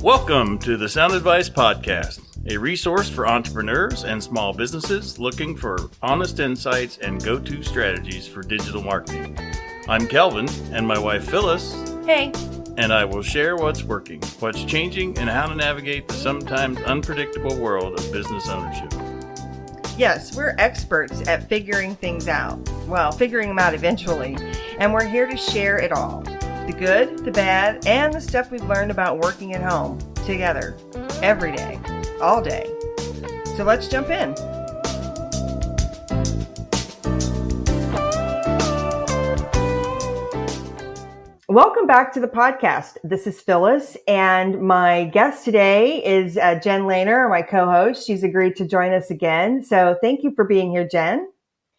Welcome to the Sound Advice Podcast, a resource for entrepreneurs and small businesses looking for honest insights and go-to strategies for digital marketing. I'm Kelvin, and my wife Phyllis. Hey. And I will share what's working, what's changing, and how to navigate the sometimes unpredictable world of business ownership. Yes, we're experts at figuring things out. Well, figuring them out eventually. And we're here to share it all. The good, the bad, and the stuff we've learned about working at home together every day, all day. So let's jump in. Welcome back to the podcast. This is Phyllis, and my guest today is Jen Lehner, my co-host. She's agreed to join us again. So thank you for being here, Jen.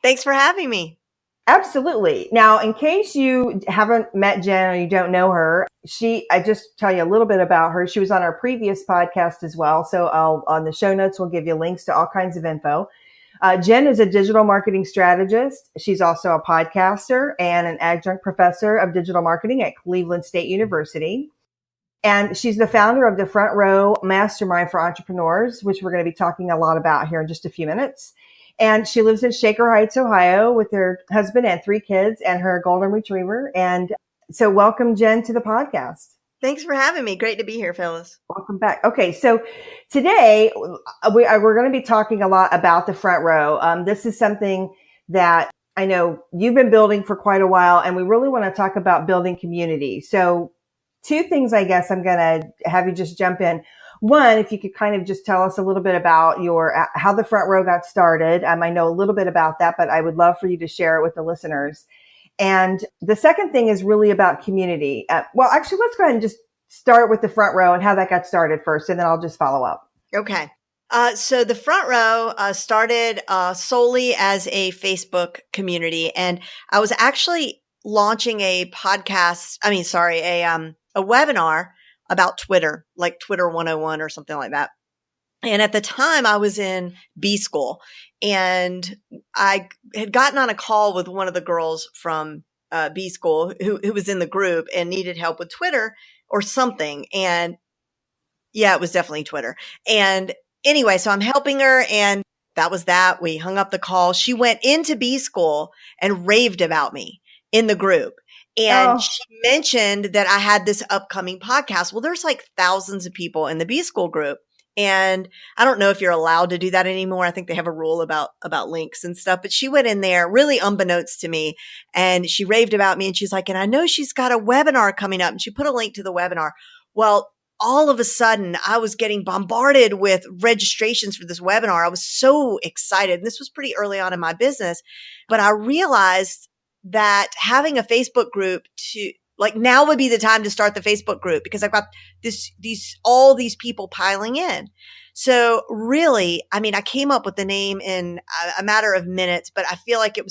Thanks for having me. Absolutely. Now, in case you haven't met Jen or you don't know her, I just tell you a little bit about her. She was on our previous podcast as well. So on the show notes, we'll give you links to all kinds of info. Jen is a digital marketing strategist. She's also a podcaster and an adjunct professor of digital marketing at Cleveland State University. And she's the founder of the Front Row Mastermind for Entrepreneurs, which we're going to be talking a lot about here in just a few minutes. And she lives in Shaker Heights, Ohio, with her husband and 3 kids and her golden retriever. And so welcome, Jen, to the podcast. Thanks for having me. Great to be here, Phyllis. Welcome back. Okay, so today we're going to be talking a lot about the Front Row. This is something that I know you've been building for quite a while, and we really want to talk about building community. So 2 things, I guess I'm going to have you just jump in. One, if you could kind of just tell us a little bit about how the Front Row got started. I know a little bit about that, but I would love for you to share it with the listeners. And the second thing is really about community. Well, actually, let's go ahead and just start with the Front Row and how that got started first, and then I'll just follow up. Okay. So the Front Row started solely as a Facebook community, and I was actually launching a webinar about Twitter, like Twitter 101 or something like that. And at the time I was in B school, and I had gotten on a call with one of the girls from B school who was in the group and needed help with Twitter or something. And yeah, it was definitely Twitter. And anyway, so I'm helping her, and that was that. We hung up the call. She went into B school and raved about me in the group. And she mentioned that I had this upcoming podcast. Well, there's like thousands of people in the B school group. And I don't know if you're allowed to do that anymore. I think they have a rule about links and stuff, but she went in there really unbeknownst to me, and she raved about me, and she's like, and I know she's got a webinar coming up, and she put a link to the webinar. Well, all of a sudden I was getting bombarded with registrations for this webinar. I was so excited. And this was pretty early on in my business, but I realized that having a Facebook group now would be the time to start the Facebook group, because I've got all these people piling in. So really, I came up with the name in a matter of minutes, but I feel like it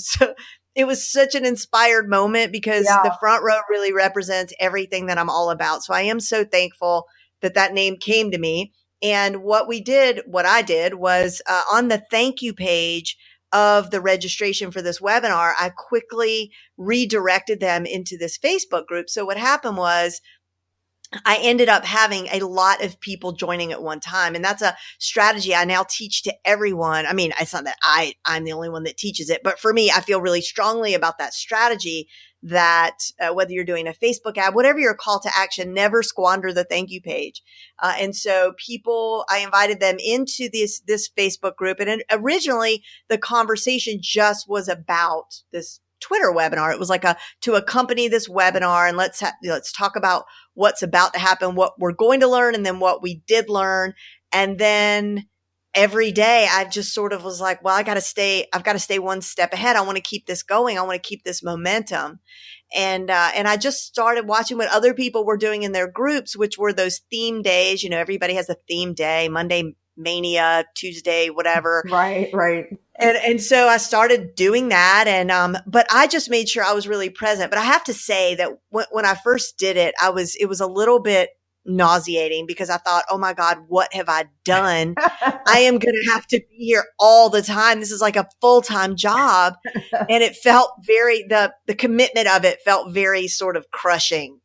was such an inspired moment, because the Front Row really represents everything that I'm all about. So I am so thankful that name came to me. And what I did was on the thank you page of the registration for this webinar, I quickly redirected them into this Facebook group. So what happened was I ended up having a lot of people joining at one time. And that's a strategy I now teach to everyone. It's not that I'm the only one that teaches it, but for me, I feel really strongly about that strategy, that whether you're doing a Facebook ad, whatever your call to action, never squander the thank you page. And so I invited them into this Facebook group. And originally the conversation just was about this Twitter webinar. It was like to accompany this webinar, and let's talk about what's about to happen, what we're going to learn, and then what we did learn. And then every day I just sort of was like, well, I've got to stay one step ahead. I want to keep this going. I want to keep this momentum. And I just started watching what other people were doing in their groups, which were those theme days. Everybody has a theme day, Monday Mania, Tuesday, whatever. Right. And so I started doing that. And, but I just made sure I was really present. But I have to say that when I first did it, it was a little bit nauseating because I thought, oh my God, what have I done? I am going to have to be here all the time. This is like a full-time job. And it felt the commitment of it felt very sort of crushing,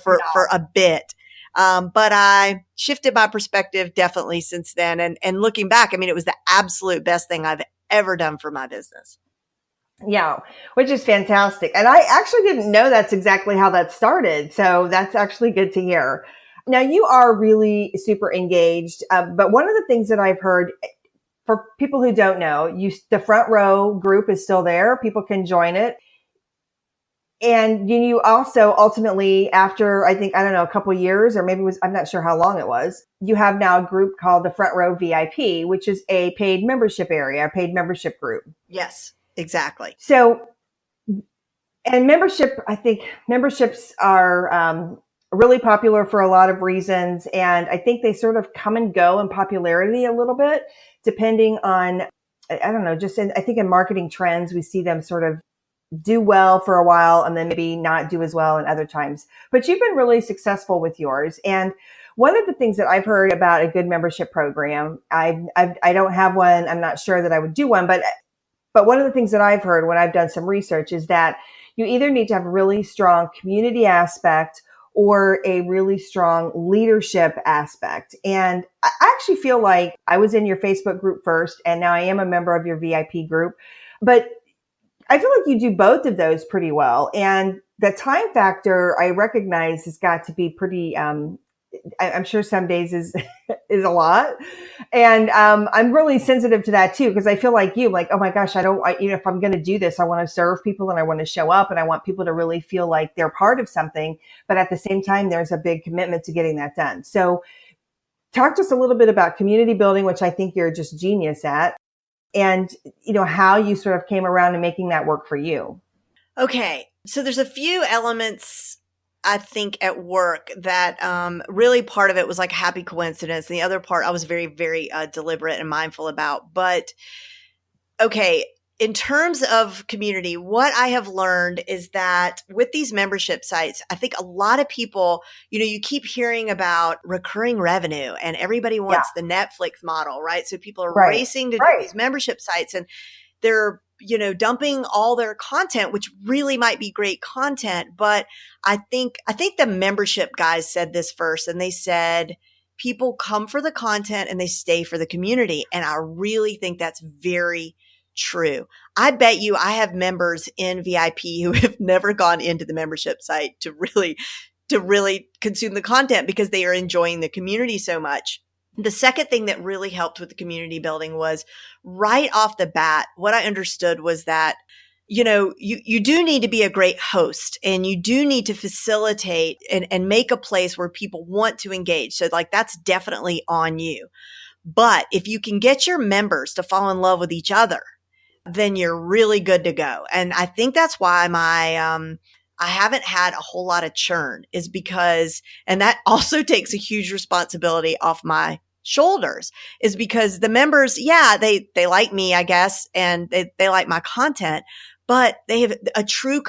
for a bit. But I shifted my perspective definitely since then. And looking back, I mean, it was the absolute best thing I've ever done for my business. Yeah, which is fantastic. And I actually didn't know that's exactly how that started. So that's actually good to hear. Now you are really super engaged. But one of the things that I've heard for people who don't know, the front row group is still there. People can join it. And you also ultimately, after I think, I don't know, a couple of years, or maybe I'm not sure how long it was, you have now a group called the Front Row VIP, which is a paid membership area, a paid membership group. Yes, exactly. So, and I think memberships are really popular for a lot of reasons. And I think they sort of come and go in popularity a little bit, depending on, I don't know, I think in marketing trends, we see them sort of do well for a while and then maybe not do as well in other times. But you've been really successful with yours. And one of the things that I've heard about a good membership program, I don't have one. I'm not sure that I would do one, but one of the things that I've heard when I've done some research is that you either need to have a really strong community aspect or a really strong leadership aspect. And I actually feel like I was in your Facebook group first, and now I am a member of your VIP group. But I feel like you do both of those pretty well. And the time factor I recognize has got to be pretty, I'm sure some days is a lot. And I'm really sensitive to that too, because I feel like oh my gosh, if I'm going to do this, I want to serve people and I want to show up and I want people to really feel like they're part of something. But at the same time, there's a big commitment to getting that done. So talk to us a little bit about community building, which I think you're just genius at, and how you sort of came around to making that work for you. Okay. So there's a few elements I think at work that really part of it was like a happy coincidence. And the other part I was very, very deliberate and mindful about. But okay, in terms of community, what I have learned is that with these membership sites, I think a lot of people, you keep hearing about recurring revenue and everybody wants the Netflix model, right? So people are racing to do these membership sites and they're dumping all their content, which really might be great content. But I think the membership guys said this first, and they said people come for the content and they stay for the community. And I really think that's very true. I bet you I have members in VIP who have never gone into the membership site to really consume the content because they are enjoying the community so much. The second thing that really helped with the community building was right off the bat, what I understood was that, you do need to be a great host and you do need to facilitate and make a place where people want to engage. So like, that's definitely on you. But if you can get your members to fall in love with each other, then you're really good to go. And I think that's why I haven't had a whole lot of churn is because, and that also takes a huge responsibility off my shoulders is because the members, they like me, I guess, and they like my content, but they have a true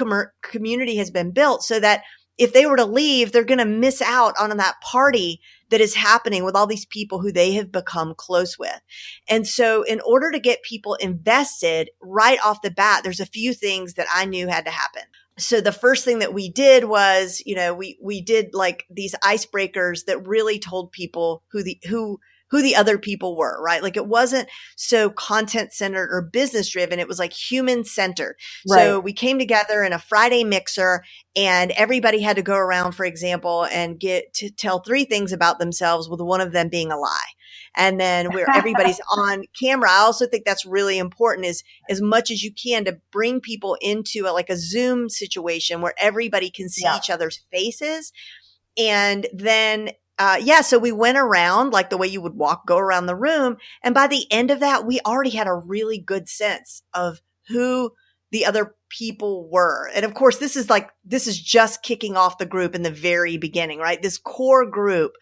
community has been built so that if they were to leave, they're going to miss out on that party that is happening with all these people who they have become close with. And so in order to get people invested right off the bat, there's a few things that I knew had to happen. So the first thing that we did was, we did like these icebreakers that really told people who the other people were, right? Like it wasn't so content centered or business driven. It was like human centered. Right. So we came together in a Friday mixer and everybody had to go around, for example, and get to tell 3 things about themselves with one of them being a lie. And then where everybody's on camera. I also think that's really important is as much as you can to bring people into like a Zoom situation where everybody can see each other's faces. And then, so we went around like the way you would go around the room. And by the end of that, we already had a really good sense of who the other people were. And of course, this is just kicking off the group in the very beginning, right? This core group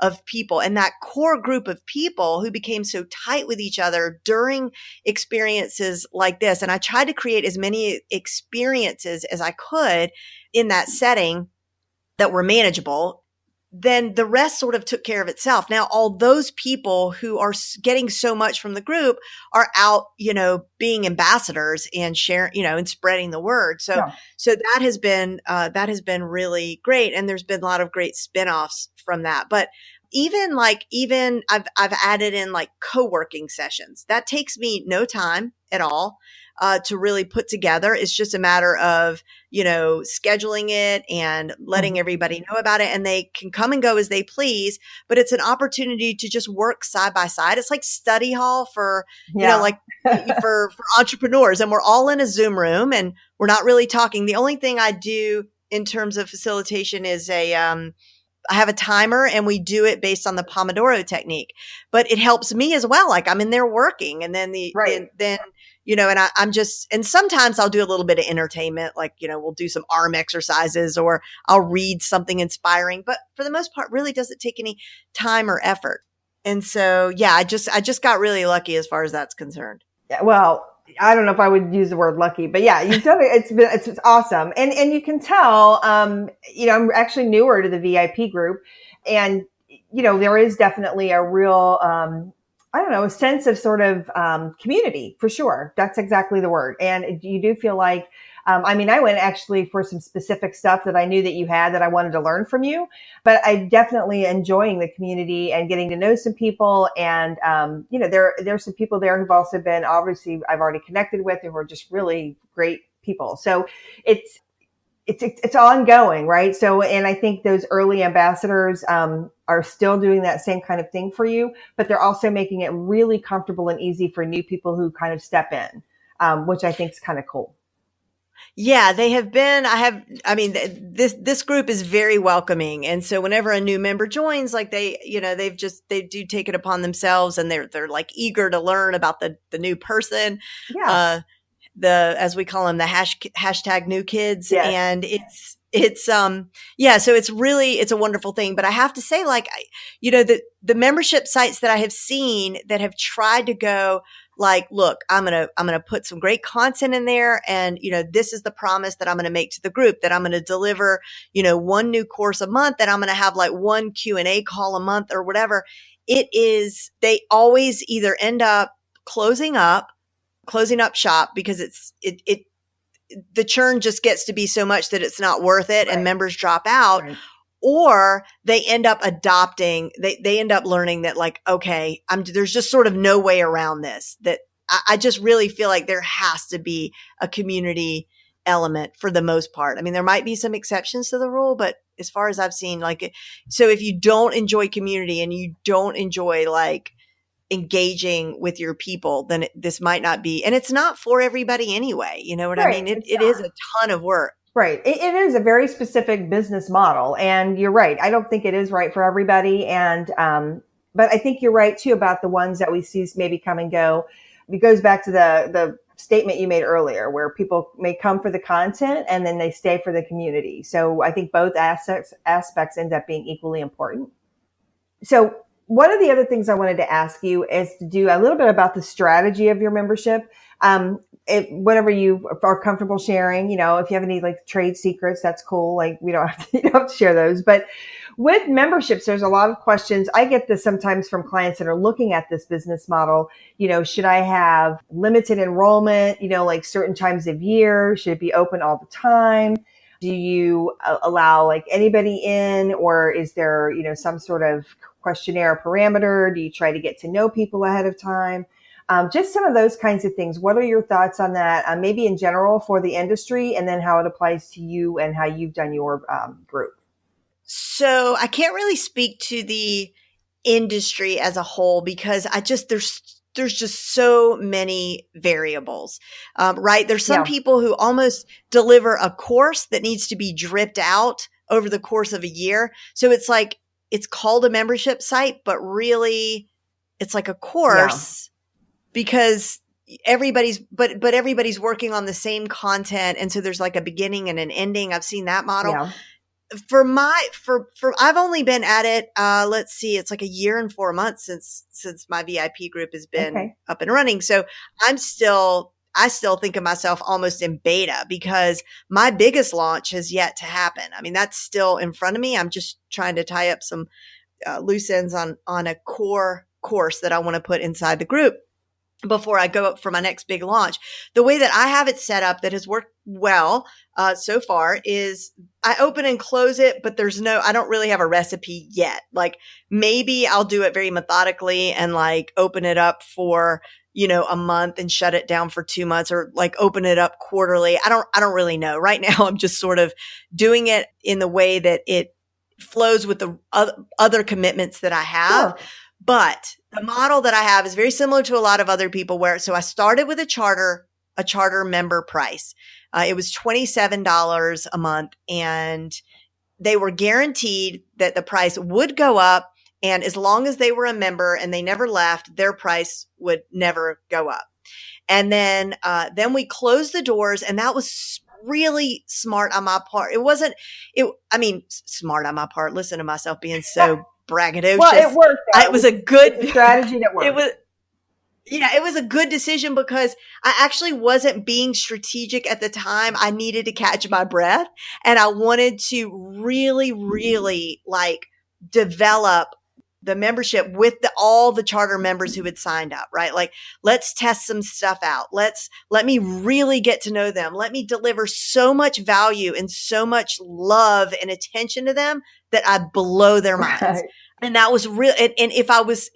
of people and that core group of people who became so tight with each other during experiences like this. And I tried to create as many experiences as I could in that setting that were manageable. then the rest sort of took care of itself. Now, all those people who are getting so much from the group are out, being ambassadors and sharing, and spreading the word. So, Yeah. so that has been really great. And there's been a lot of great spinoffs from that. But even I've added in like co-working sessions. That takes me no time at all. To really put together. It's just a matter of, scheduling it and letting everybody know about it. And they can come and go as they please, but it's an opportunity to just work side by side. It's like study hall for, like for entrepreneurs. And we're all in a Zoom room and we're not really talking. The only thing I do in terms of facilitation is I have a timer and we do it based on the Pomodoro technique, but it helps me as well. Like I'm in there working and then and and sometimes I'll do a little bit of entertainment, like, we'll do some arm exercises or I'll read something inspiring, but for the most part, really doesn't take any time or effort. And so, yeah, I just got really lucky as far as that's concerned. Yeah, well, I don't know if I would use the word lucky, but yeah, you've done it. It's awesome. And you can tell, I'm actually newer to the VIP group and, there is definitely a real, a sense of sort of community for sure. That's exactly the word. And you do feel like, I went actually for some specific stuff that I knew that you had that I wanted to learn from you, but I definitely enjoying the community and getting to know some people. And, there's some people there who've also been, obviously I've already connected with who are just really great people. So it's ongoing, right? So, and I think those early ambassadors are still doing that same kind of thing for you, but they're also making it really comfortable and easy for new people who kind of step in, which I think is kind of cool. Yeah, they have been. This group is very welcoming, and so whenever a new member joins, like they do take it upon themselves, and they're like eager to learn about the new person. Yeah. As we call them, the hashtag new kids. Yes. And so it's a wonderful thing. But I have to say, like, the membership sites that I have seen that have tried to go like, look, I'm going to put some great content in there. And, this is the promise that I'm going to make to the group, that I'm going to deliver, one new course a month, that I'm going to have like one Q&A call a month or whatever. They always either end up closing up shop because the churn just gets to be so much that it's not worth it. Right. And members drop out. Right. Or they end up adopting, they end up learning that like, okay, there's just sort of no way around this, that I just really feel like there has to be a community element for the most part. I mean, there might be some exceptions to the rule, but as far as I've seen, so if you don't enjoy community and you don't enjoy like engaging with your people, then this might not be, and it's not for everybody anyway. You know what I mean? It is a ton of work. Right. It is a very specific business model. And you're right. I don't think it is right for everybody. And, but I think you're right too about the ones that we see maybe come and go. It goes back to the statement you made earlier, where people may come for the content and then they stay for the community. So I think both aspects end up being equally important. So one of the other things I wanted to ask you is to do a little bit about the strategy of your membership. Whatever you are comfortable sharing, if you have any like trade secrets, that's cool. Like you don't have to share those. But with memberships, there's a lot of questions. I get this sometimes from clients that are looking at this business model. Should I have limited enrollment, like certain times of year? Should it be open all the time? Do you allow like anybody in, or is there, some sort of questionnaire parameter? Do you try to get to know people ahead of time? Just some of those kinds of things. What are your thoughts on that? Maybe in general for the industry, and then how it applies to you and how you've done your group. So I can't really speak to the industry as a whole because there's just so many variables, right? There's some people who almost deliver a course that needs to be dripped out over the course of a year. So it's like, it's called a membership site, but really it's like a course because everybody's working on the same content. And so there's like a beginning and an ending. I've seen that model. Yeah. I've only been at it, let's see, it's like a year and 4 months since my VIP group has been up and running. So I'm still I still think of myself almost in beta because my biggest launch has yet to happen. I mean, that's still in front of me. I'm just trying to tie up some loose ends on a core course that I want to put inside the group before I go up for my next big launch. The way that I have it set up that has worked well so far is I open and close it, but I don't really have a recipe yet. Like maybe I'll do it very methodically and like open it up for, a month and shut it down for 2 months, or like open it up quarterly. I don't really know. Right now, I'm just sort of doing it in the way that it flows with the other commitments that I have. Sure. But the model that I have is very similar to a lot of other people so I started with a charter member price. It was $27 a month, and they were guaranteed that the price would go up. And as long as they were a member and they never left, their price would never go up. And then we closed the doors, and that was really smart on my part. Smart on my part. Listen to myself being so braggadocious. Well, it worked. It was a good strategy that worked. It was a good decision because I actually wasn't being strategic at the time. I needed to catch my breath, and I wanted to really, really like develop the membership with all the charter members who had signed up, right? Like, let's test some stuff out. Let me really get to know them. Let me deliver so much value and so much love and attention to them that I blow their minds. Right. And that was real. And if I was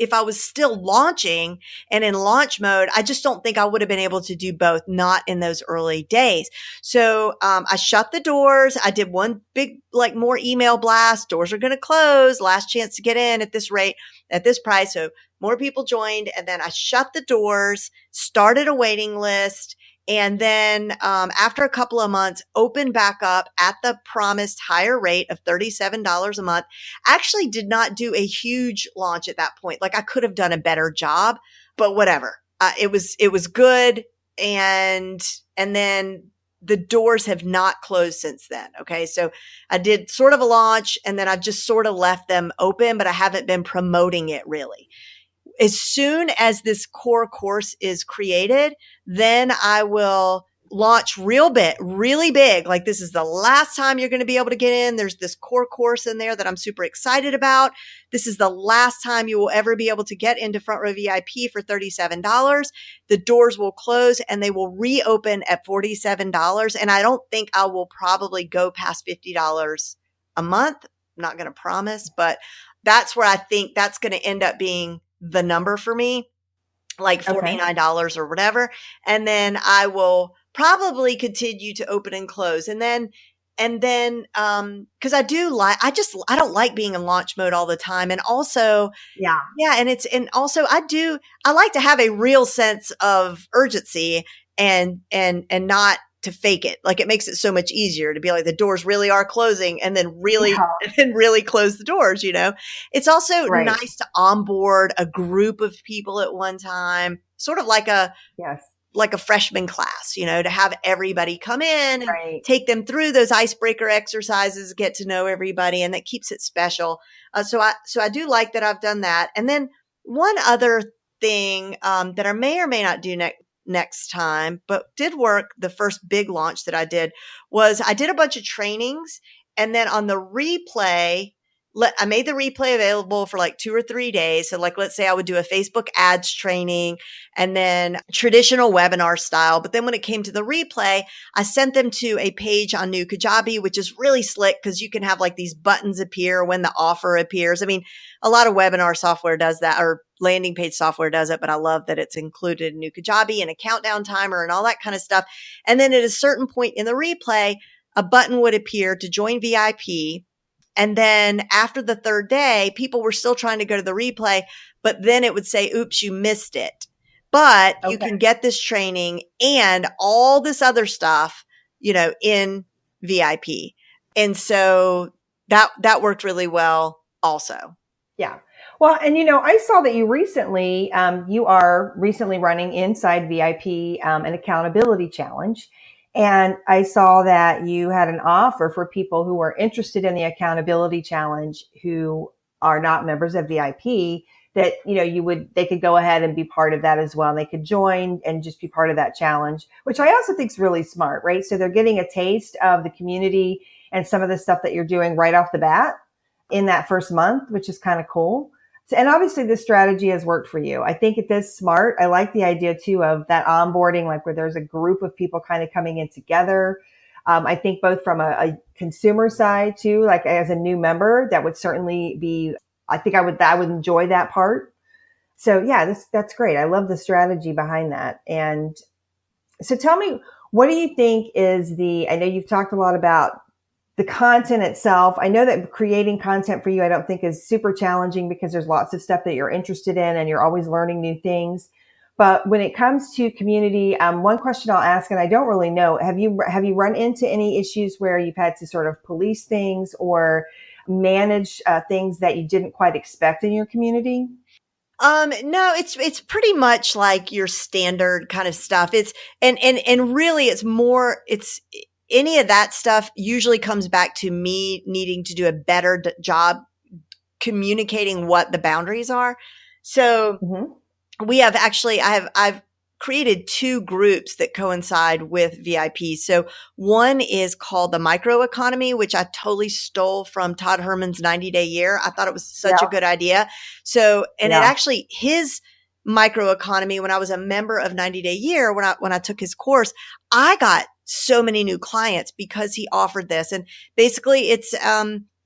still launching and in launch mode, I just don't think I would have been able to do both, not in those early days. So, I shut the doors. I did one big, like more email blast. Doors are going to close. Last chance to get in at this rate, at this price. So more people joined. And then I shut the doors, started a waiting list. And then after a couple of months, opened back up at the promised higher rate of $37 a month. Actually did not do a huge launch at that point. Like I could have done a better job, but whatever. It was good. And then the doors have not closed since then. Okay. So I did sort of a launch, and then I've just sort of left them open, but I haven't been promoting it really. As soon as this core course is created, then I will launch really big. Like this is the last time you're going to be able to get in. There's this core course in there that I'm super excited about. This is the last time you will ever be able to get into Front Row VIP for $37. The doors will close and they will reopen at $47. And I don't think I will probably go past $50 a month. I'm not going to promise, but that's where I think that's going to end up being the number for me, like $49 or whatever. And then I will probably continue to open and close. And then, cause I don't like being in launch mode all the time. And also, yeah. And also I like to have a real sense of urgency and not to fake it. Like it makes it so much easier to be like, the doors really are closing, and then really close the doors, It's also nice to onboard a group of people at one time, sort of like a freshman class, to have everybody come in and take them through those icebreaker exercises, get to know everybody. And that keeps it special. So I do like that I've done that. And then one other thing, that I may or may not do next time, but did work the first big launch that I did was I did a bunch of trainings, and then on the replay, I made the replay available for like 2 or 3 days. So like, let's say I would do a Facebook ads training and then traditional webinar style. But then when it came to the replay, I sent them to a page on New Kajabi, which is really slick because you can have like these buttons appear when the offer appears. I mean, a lot of webinar software does that, or landing page software does it, but I love that it's included in New Kajabi and a countdown timer and all that kind of stuff. And then at a certain point in the replay, a button would appear to join VIP. And then after the third day, people were still trying to go to the replay, but then it would say, oops, you missed it. But you can get this training and all this other stuff, in VIP. And so that worked really well also. Yeah. Well, and I saw that you are recently running inside VIP, an accountability challenge. And I saw that you had an offer for people who are interested in the accountability challenge who are not members of VIP, that, they could go ahead and be part of that as well. And they could join and just be part of that challenge, which I also think is really smart, right? So they're getting a taste of the community and some of the stuff that you're doing right off the bat in that first month, which is kind of cool. So, and obviously this strategy has worked for you. I think it is smart. I like the idea too of that onboarding, like where there's a group of people kind of coming in together. I think both from a consumer side too, like as a new member, that would certainly be, I would enjoy that part. So yeah, that's great. I love the strategy behind that. And so tell me, what do you think is I know you've talked a lot about the content itself. I know that creating content for you, I don't think is super challenging because there's lots of stuff that you're interested in and you're always learning new things. But when it comes to community, one question I'll ask, and I don't really know, have you run into any issues where you've had to sort of police things or manage things that you didn't quite expect in your community? No, it's pretty much like your standard kind of stuff. And really it's any of that stuff usually comes back to me needing to do a better job communicating what the boundaries are. So I've created two groups that coincide with VIPs. So one is called the microeconomy, which I totally stole from Todd Herman's 90-day year. I thought it was such a good idea. So, and it actually, his microeconomy, when I was a member of 90-day year, when I took his course, I got so many new clients because he offered this. And basically it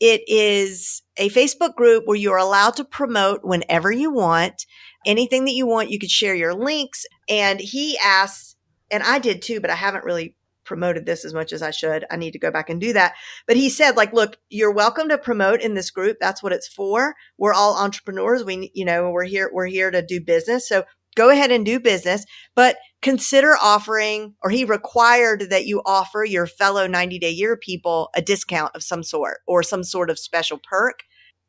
is a Facebook group where you're allowed to promote whenever you want. Anything that you want, you could share your links. And he asks, and I did too, but I haven't really promoted this as much as I should. I need to go back and do that. But he said, like, look, you're welcome to promote in this group. That's what it's for. We're all entrepreneurs. We're here to do business. So go ahead and do business, but consider offering, or he required that you offer your fellow 90-day year people a discount of some sort or some sort of special perk.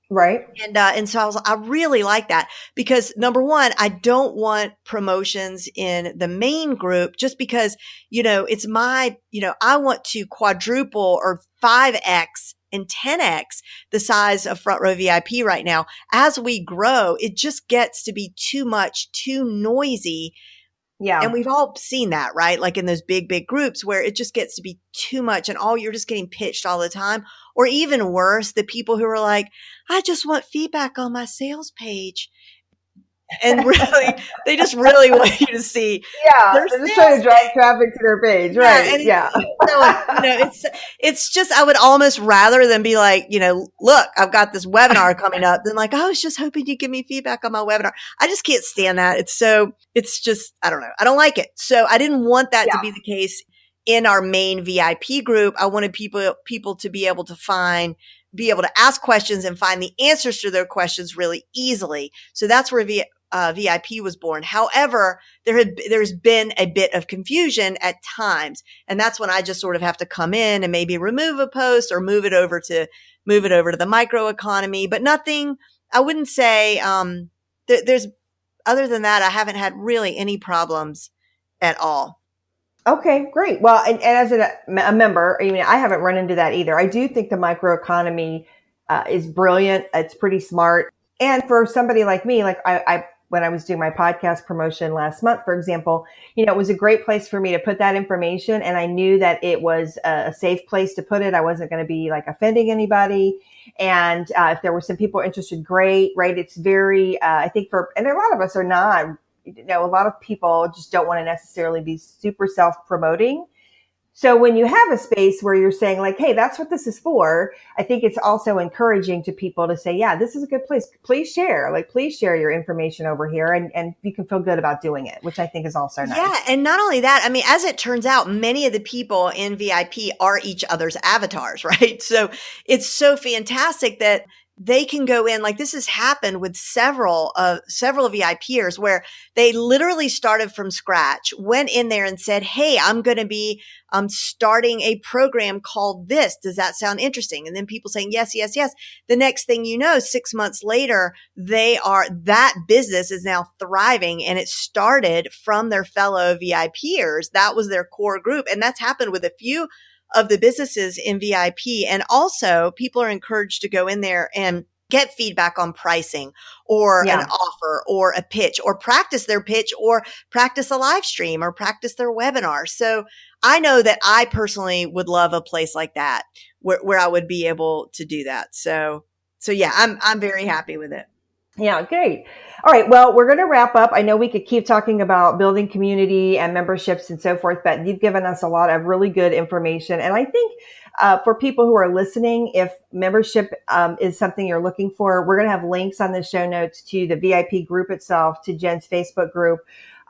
Right. And so I really like that because number one, I don't want promotions in the main group just because, it's I want to quadruple or 5x and 10x the size of Front Row VIP right now. As we grow, it just gets to be too much, too noisy. Yeah. And we've all seen that, right? Like in those big groups where it just gets to be too much and you're just getting pitched all the time. Or even worse, the people who are like, I just want feedback on my sales page. And really, they just really want you to see. Yeah, they're just trying to drive traffic to their page, right? Yeah. It's just, I would almost rather than be like, look, I've got this webinar coming up than like, I was just hoping you'd give me feedback on my webinar. I just can't stand that. It's just, I don't know. I don't like it. So I didn't want that to be the case in our main VIP group. I wanted people to be able to ask questions and find the answers to their questions really easily. So that's where VIP was born. However, there's been a bit of confusion at times. And that's when I just sort of have to come in and maybe remove a post or move it over to the microeconomy, but nothing, I wouldn't say, there's, other than that, I haven't had really any problems at all. Okay, great. Well, and as a member, I haven't run into that either. I do think the microeconomy is brilliant. It's pretty smart. And for somebody like me, like I when I was doing my podcast promotion last month, for example, it was a great place for me to put that information. And I knew that it was a safe place to put it. I wasn't going to be like offending anybody. And if there were some people interested, great, right? It's very, I think and a lot of us are not, a lot of people just don't want to necessarily be super self-promoting. So when you have a space where you're saying like, hey, that's what this is for, I think it's also encouraging to people to say, yeah, this is a good place. Please share your information over here and you can feel good about doing it, which I think is also nice. Yeah. And not only that, as it turns out, many of the people in VIP are each other's avatars, right? So it's so fantastic that they can go in, like this has happened with several VIPers where they literally started from scratch, went in there and said, hey, I'm going to be starting a program called this. Does that sound interesting? And then people saying, yes, yes, yes. The next thing you know, 6 months later, that business is now thriving and it started from their fellow VIPers. That was their core group. And that's happened with a few of the businesses in VIP. And also people are encouraged to go in there and get feedback on pricing or Yeah. an offer or a pitch or practice their pitch or practice a live stream or practice their webinar. So I know that I personally would love a place like that where I would be able to do that. So yeah, I'm very happy with it. Yeah, great. All right. Well, we're going to wrap up. I know we could keep talking about building community and memberships and so forth, but you've given us a lot of really good information. And I think for people who are listening, if membership is something you're looking for, we're going to have links on the show notes to the VIP group itself, to Jen's Facebook group,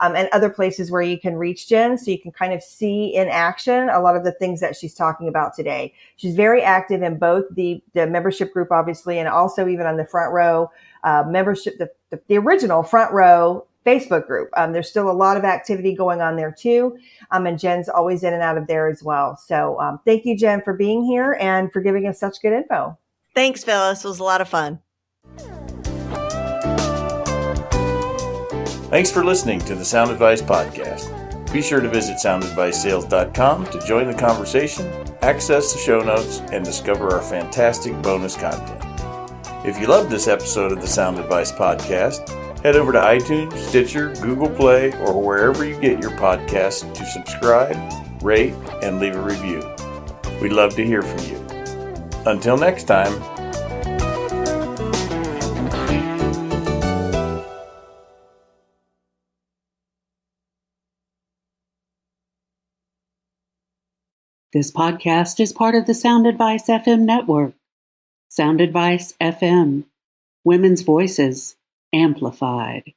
and other places where you can reach Jen, so you can kind of see in action a lot of the things that she's talking about today. She's very active in both the membership group, obviously, and also even on the Front Row membership, the original Front Row Facebook group. There's still a lot of activity going on there too. And Jen's always in and out of there as well. So thank you, Jen, for being here and for giving us such good info. Thanks, Phyllis. It was a lot of fun. Thanks for listening to the Sound Advice Podcast. Be sure to visit soundadvicesales.com to join the conversation, access the show notes, and discover our fantastic bonus content. If you loved this episode of the Sound Advice Podcast, head over to iTunes, Stitcher, Google Play, or wherever you get your podcasts to subscribe, rate, and leave a review. We'd love to hear from you. Until next time. This podcast is part of the Sound Advice FM network. Sound Advice FM. Women's voices amplified.